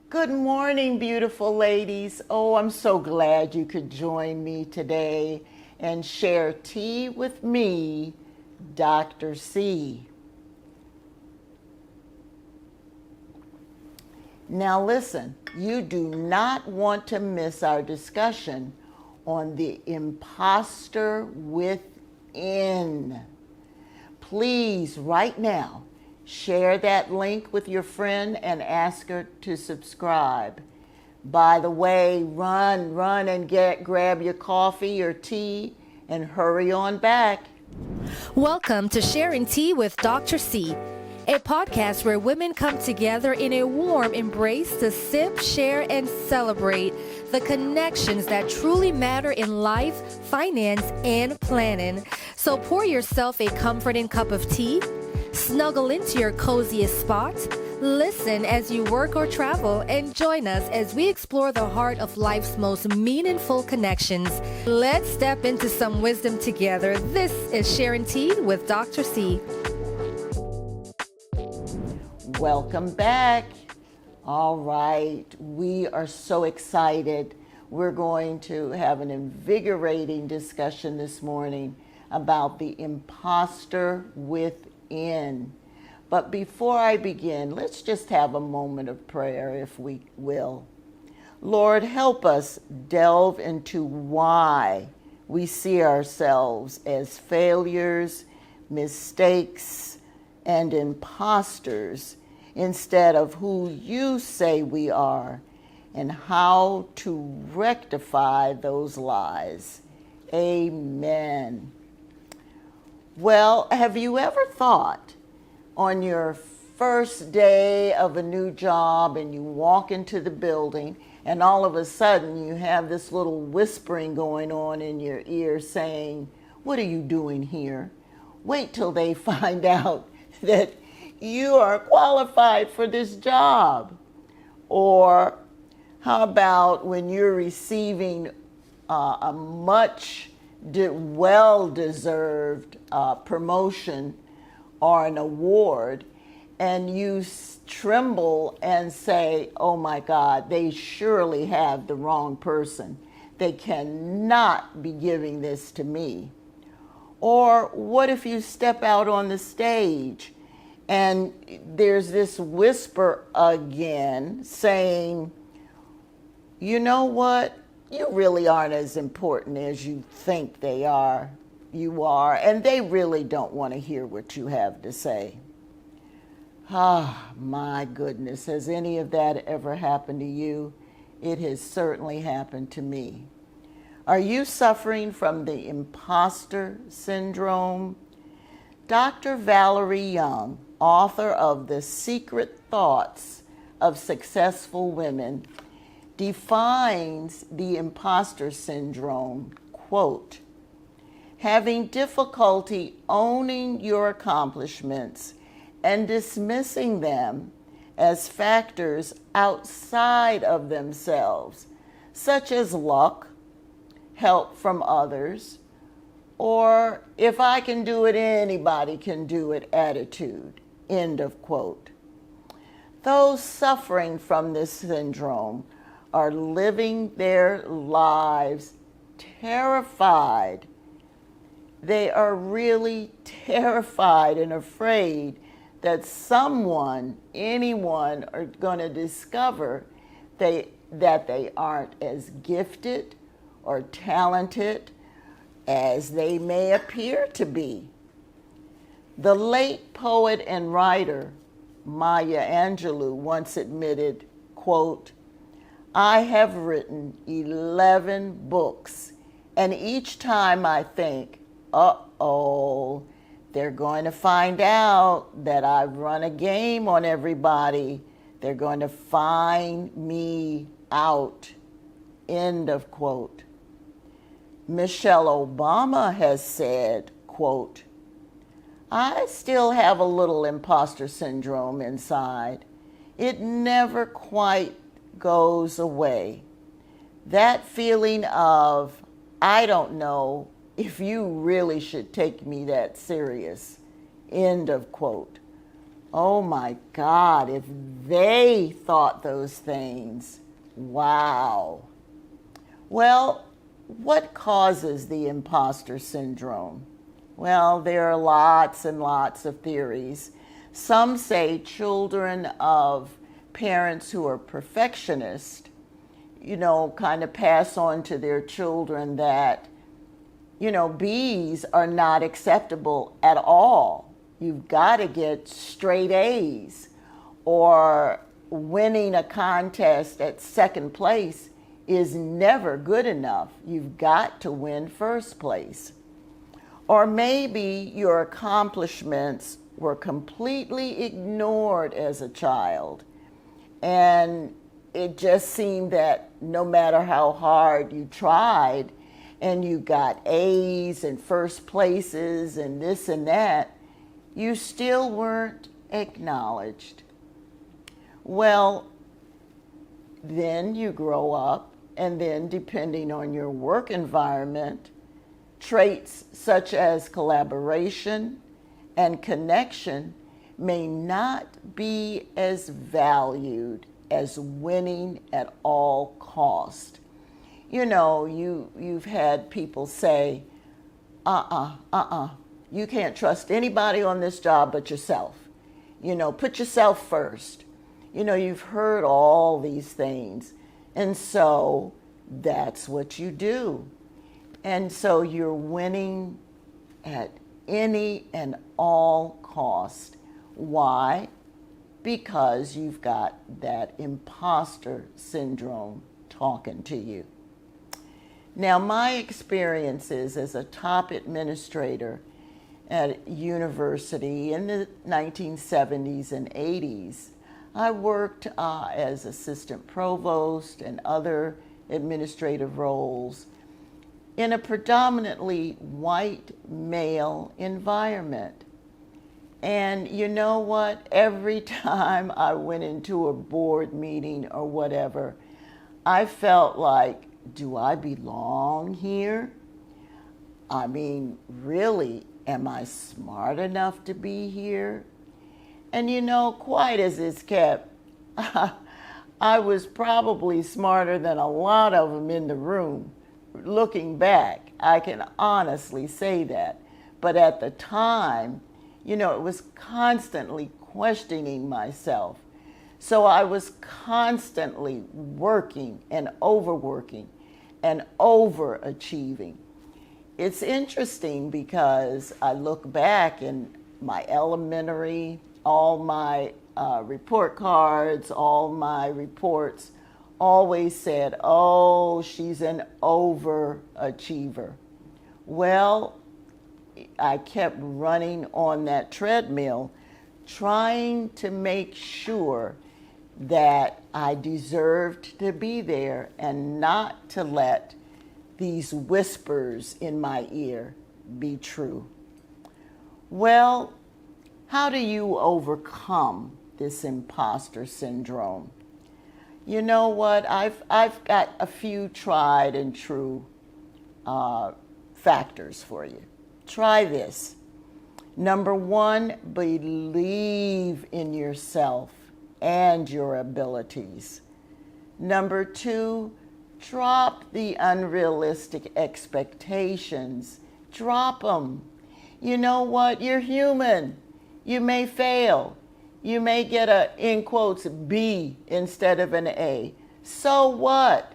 Good morning, beautiful ladies. Oh, I'm so glad you could join me today and share tea with me, Dr. C. Now listen, you do not want to miss our discussion on the imposter within. Please, right now, share that link with your friend and ask her to subscribe. By the way, run and grab your coffee or tea and hurry on back. Welcome to Sharing Tea with Dr. C, a podcast where women come together in a warm embrace to sip, share, and celebrate the connections that truly matter in life, finance, and planning. So pour yourself a comforting cup of tea, snuggle into your coziest spot, listen as you work or travel, and join us as we explore the heart of life's most meaningful connections. Let's step into some wisdom together. This is Sharing Tea with Dr. C. Welcome back. All right, we are so excited. We're going to have an invigorating discussion this morning about the imposter within. But before I begin, let's just have a moment of prayer, if we will. Lord, help us delve into why we see ourselves as failures, mistakes, and imposters instead of who you say we are, and how to rectify those lies. Amen. Well, have you ever thought on your first day of a new job and you walk into the building and all of a sudden you have this little whispering going on in your ear saying, "What are you doing here?" Wait till they find out that you are qualified for this job. Or how about when you're receiving a much well-deserved promotion or an award, and you tremble and say, "Oh my God, they surely have the wrong person. They cannot be giving this to me." Or what if you step out on the stage and there's this whisper again saying, "You know what? You really aren't as important as you think you are, and they really don't want to hear what you have to say." Ah, my goodness, has any of that ever happened to you? It has certainly happened to me. Are you suffering from the imposter syndrome? Dr. Valerie Young, author of The Secret Thoughts of Successful Women, defines the imposter syndrome, quote, "Having difficulty owning your accomplishments and dismissing them as factors outside of themselves, such as luck, help from others, or if I can do it, anybody can do it attitude," end of quote. Those suffering from this syndrome are living their lives terrified. They are really terrified and afraid that anyone are going to discover that they aren't as gifted or talented as they may appear to be. The late poet and writer Maya Angelou once admitted, quote, "I have written 11 books, and each time I think, uh-oh, they're going to find out that I've run a game on everybody. They're going to find me out," end of quote. Michelle Obama has said, quote, "I still have a little imposter syndrome inside. It never quite goes away. That feeling of, I don't know if you really should take me that serious," end of quote. Oh my God, if they thought those things, wow. Well, what causes the imposter syndrome? Well, there are lots and lots of theories. Some say children of parents who are perfectionists, kind of pass on to their children that, B's are not acceptable at all. You've got to get straight A's, or winning a contest at second place is never good enough. You've got to win first place. Or maybe your accomplishments were completely ignored as a child, and it just seemed that no matter how hard you tried and you got A's and first places and this and that, you still weren't acknowledged. Well, then you grow up, and then depending on your work environment, traits such as collaboration and connection may not be as valued as winning at all cost. You've had people say, you can't trust anybody on this job but yourself. Put yourself first. You've heard all these things. And so that's what you do. And so you're winning at any and all cost. Why? Because you've got that imposter syndrome talking to you. Now, my experiences as a top administrator at university in the 1970s and 80s, I worked as assistant provost and other administrative roles in a predominantly white male environment. And you know what? Every time I went into a board meeting or whatever, I felt like, do I belong here? I mean, really, am I smart enough to be here? And quite as it's kept, I was probably smarter than a lot of them in the room. Looking back, I can honestly say that. But at the time, it was constantly questioning myself. So I was constantly working and overworking and overachieving. It's interesting because I look back in my elementary, all my report cards, all my reports always said, oh, she's an overachiever. Well, I kept running on that treadmill, trying to make sure that I deserved to be there and not to let these whispers in my ear be true. Well, how do you overcome this imposter syndrome? You know what? I've got a few tried and true factors for you. Try this. Number one, believe in yourself and your abilities. Number two, drop the unrealistic expectations. Drop them. You know what? You're human. You may fail. You may get a, in quotes, B instead of an A. So what?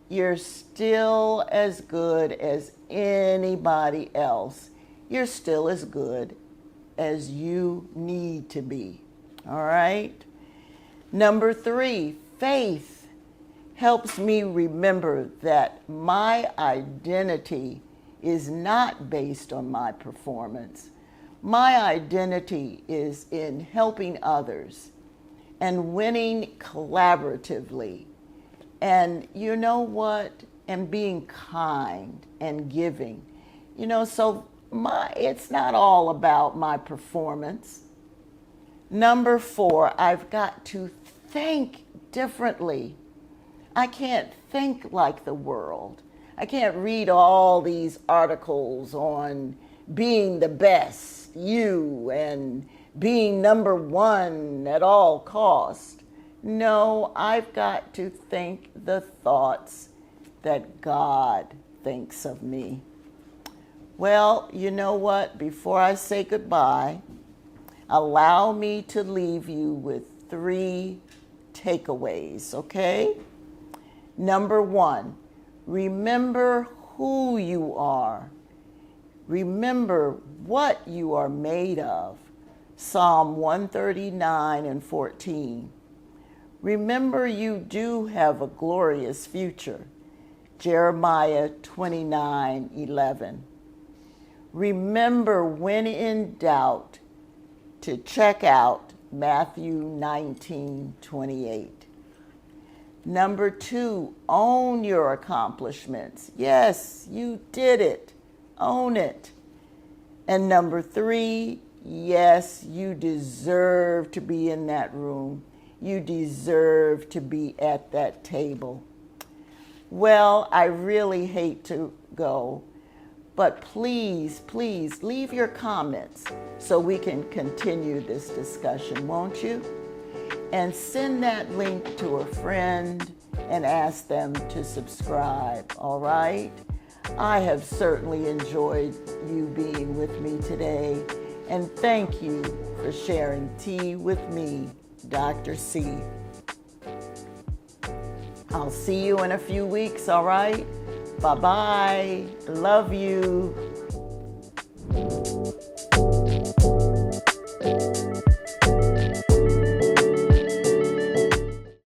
You're still as good as anybody else. You're still as good as you need to be. All right? Number three, faith helps me remember that my identity is not based on my performance. My identity is in helping others and winning collaboratively. And you know what? And being kind and giving. So it's not all about my performance. Number four, I've got to think differently. I can't think like the world. I can't read all these articles on being the best you and being number one at all cost. No, I've got to think the thoughts that God thinks of me. Well, you know what? Before I say goodbye, allow me to leave you with 3 takeaways, okay? Number 1, remember who you are. Remember what you are made of. Psalm 139 and 14. Remember you do have a glorious future. Jeremiah 29:11. Remember when in doubt to check out Matthew 19:28. Number 2, own your accomplishments. Yes, you did it. Own it. And number 3, yes, you deserve to be in that room. You deserve to be at that table. Well, I really hate to go, but please, please leave your comments so we can continue this discussion, won't you? And send that link to a friend and ask them to subscribe, all right? I have certainly enjoyed you being with me today, and thank you for sharing tea with me, Dr. C. I'll see you in a few weeks, all right? Bye-bye. Love you.